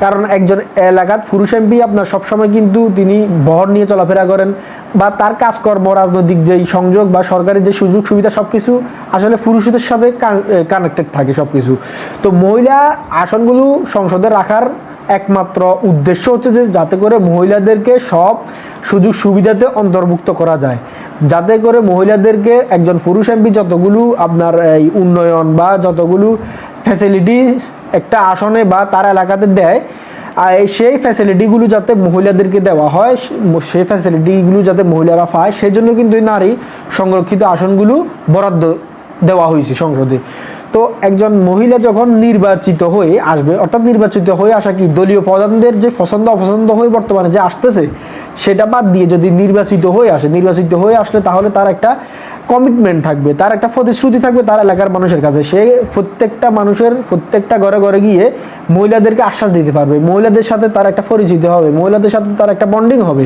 কারণ একজন এলাকার পুরুষ এমপি আপনার সবসময় কিন্তু তিনি বহর নিয়ে চলাফেরা করেন, বা তার কাজকর্ম, রাজনৈতিক যেই সংযোগ বা সরকারি যে সুযোগ সুবিধা সবকিছু আসলে পুরুষদের সাথে কানেক্টেড থাকে সবকিছু। তো মহিলা আসনগুলো সংসদে রাখার একমাত্র উদ্দেশ্য হচ্ছে যে যাতে করে মহিলাদেরকে সব সুযোগ সুবিধাতে অন্তর্ভুক্ত করা যায়, যাতে করে মহিলাদেরকে একজন পুরুষ এমপি যতগুলো আপনার এই উন্নয়ন বা যতগুলো ফ্যাসিলিটি একটা আসনে বা তার এলাকাতে দেয়, আর সেই ফ্যাসিলিটিগুলো যাতে মহিলাদেরকে দেওয়া হয়, সেই ফ্যাসিলিটিগুলো যাতে মহিলারা পায়, সেই জন্য কিন্তু নারী সংরক্ষিত আসনগুলো বরাদ্দ দেওয়া হয়েছে সংসদে। তো একজন মহিলা যখন নির্বাচিত হয়ে আসবে, অর্থাৎ নির্বাচিত হয়ে আসা কি দলীয় প্রধানদের যে পছন্দ অপছন্দ হয়ে বর্তমানে যে আসতেছে সেটা বাদ দিয়ে যদি নির্বাচিত হয়ে আসে, নির্বাচিত হয়ে আসলে তাহলে তার একটা কমিটমেন্ট থাকবে, তার একটা প্রতিশ্রুতি থাকবে তার এলাকার মানুষের কাছে। সে প্রত্যেকটা মানুষের প্রত্যেকটা ঘরে ঘরে গিয়ে মহিলাদেরকে আশ্বাস দিতে পারবে, মহিলাদের সাথে তার একটা পরিচিতি হবে, মহিলাদের সাথে তার একটা বন্ডিং হবে।